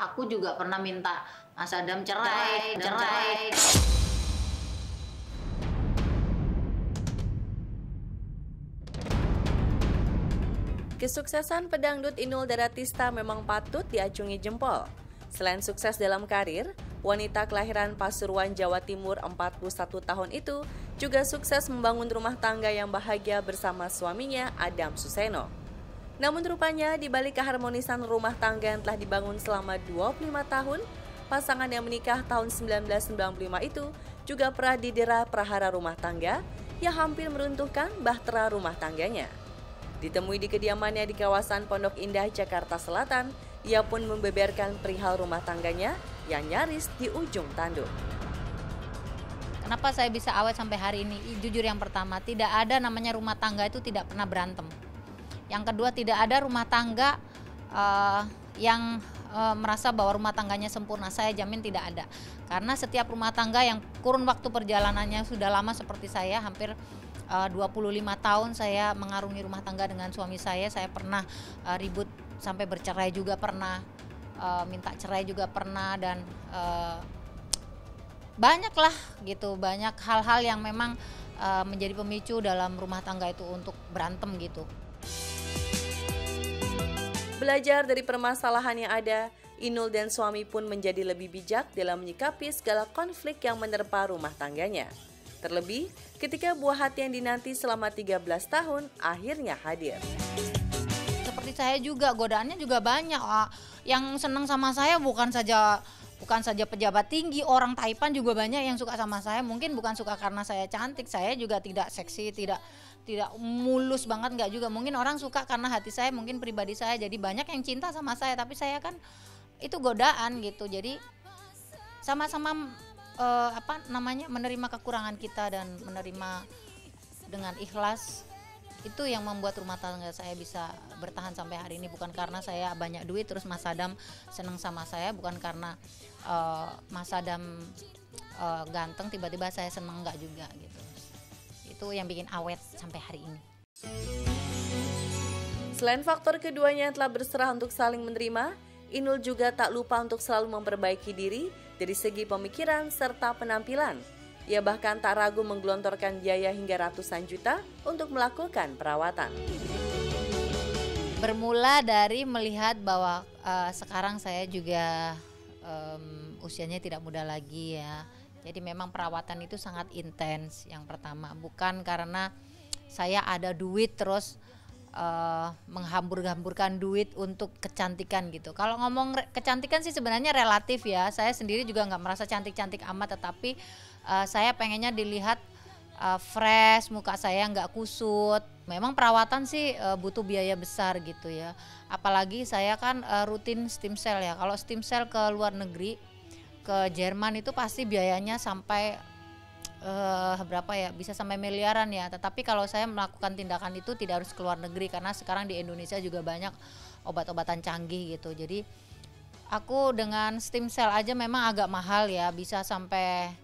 Aku juga pernah minta Mas Adam cerai, cerai. Kesuksesan pedangdut Inul Daratista memang patut diacungi jempol. Selain sukses dalam karir, wanita kelahiran Pasuruan, Jawa Timur 41 tahun itu juga sukses membangun rumah tangga yang bahagia bersama suaminya Adam Suseno. Namun rupanya di balik keharmonisan rumah tangga yang telah dibangun selama 25 tahun, pasangan yang menikah tahun 1995 itu juga pernah didera prahara rumah tangga yang hampir meruntuhkan bahtera rumah tangganya. Ditemui di kediamannya di kawasan Pondok Indah, Jakarta Selatan, ia pun membeberkan perihal rumah tangganya yang nyaris di ujung tanduk. Kenapa saya bisa awet sampai hari ini? Jujur, yang pertama, tidak ada namanya rumah tangga itu tidak pernah berantem. Yang kedua, tidak ada rumah tangga yang merasa bahwa rumah tangganya sempurna. Saya jamin tidak ada. Karena setiap rumah tangga yang kurun waktu perjalanannya sudah lama seperti saya, hampir 25 tahun saya mengarungi rumah tangga dengan suami saya pernah ribut sampai bercerai juga pernah, minta cerai juga pernah, dan banyak lah gitu, banyak hal-hal yang memang menjadi pemicu dalam rumah tangga itu untuk berantem gitu. Belajar dari permasalahan yang ada, Inul dan suami pun menjadi lebih bijak dalam menyikapi segala konflik yang menerpa rumah tangganya. Terlebih ketika buah hati yang dinanti selama 13 tahun akhirnya hadir. Seperti saya juga, godaannya juga banyak. Yang senang sama saya bukan saja pejabat tinggi, orang Taipan juga banyak yang suka sama saya. Mungkin bukan suka karena saya cantik, saya juga tidak seksi, tidak mulus banget, enggak juga. Mungkin orang suka karena hati saya, mungkin pribadi saya. Jadi banyak yang cinta sama saya, tapi saya kan itu godaan gitu. Jadi sama-sama menerima kekurangan kita dan menerima dengan ikhlas. Itu yang membuat rumah tangga saya bisa bertahan sampai hari ini. Bukan karena saya banyak duit terus Mas Adam senang sama saya, bukan karena Mas Adam ganteng tiba-tiba saya senang, enggak juga gitu. Itu yang bikin awet sampai hari ini. Selain faktor keduanya yang telah berserah untuk saling menerima, Inul juga tak lupa untuk selalu memperbaiki diri dari segi pemikiran serta penampilan. Ia bahkan tak ragu menggelontorkan biaya hingga ratusan juta untuk melakukan perawatan. Bermula dari melihat bahwa sekarang saya juga usianya tidak muda lagi ya. Jadi memang perawatan itu sangat intens. Yang pertama, bukan karena saya ada duit terus menghambur-hamburkan duit untuk kecantikan gitu. Kalau ngomong kecantikan sih sebenarnya relatif ya. Saya sendiri juga nggak merasa cantik-cantik amat, tetapi saya pengennya dilihat fresh, muka saya nggak kusut. Memang perawatan sih butuh biaya besar gitu ya. Apalagi saya kan rutin stem cell ya. Kalau stem cell ke luar negeri, ke Jerman itu pasti biayanya sampai berapa ya, bisa sampai miliaran ya. Tetapi kalau saya melakukan tindakan itu tidak harus ke luar negeri, karena sekarang di Indonesia juga banyak obat-obatan canggih gitu. Jadi aku dengan stem cell aja memang agak mahal ya, bisa sampai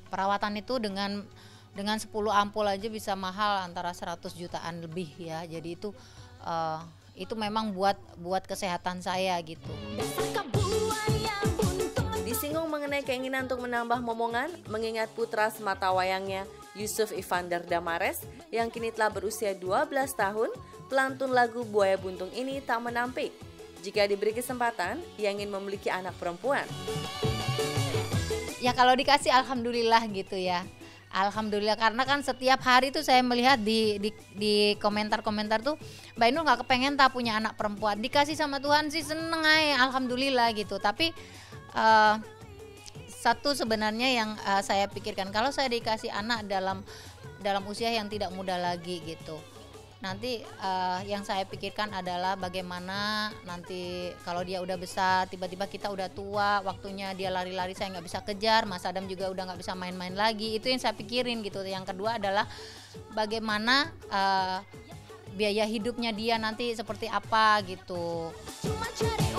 perawatan itu dengan 10 ampul aja bisa mahal antara 100 jutaan lebih ya. Jadi itu memang buat kesehatan saya gitu. Disinggung mengenai keinginan untuk menambah momongan, mengingat putra sematawayangnya Yusuf Ivander Damares yang kini telah berusia 12 tahun, pelantun lagu Buaya Buntung ini tak menampik. Jika diberi kesempatan, ia ingin memiliki anak perempuan. Ya kalau dikasih alhamdulillah gitu ya. Alhamdulillah, karena kan setiap hari tuh saya melihat di komentar-komentar tuh, Mbak Inul nggak kepengen tak punya anak perempuan. Dikasih sama Tuhan sih seneng aja, alhamdulillah gitu. Tapi satu sebenarnya yang saya pikirkan, kalau saya dikasih anak dalam usia yang tidak muda lagi gitu, nanti yang saya pikirkan adalah bagaimana nanti kalau dia udah besar, tiba-tiba kita udah tua, waktunya dia lari-lari saya nggak bisa kejar, Mas Adam juga udah nggak bisa main-main lagi. Itu yang saya pikirin gitu. Yang kedua adalah bagaimana biaya hidupnya dia nanti seperti apa gitu. Cuma cari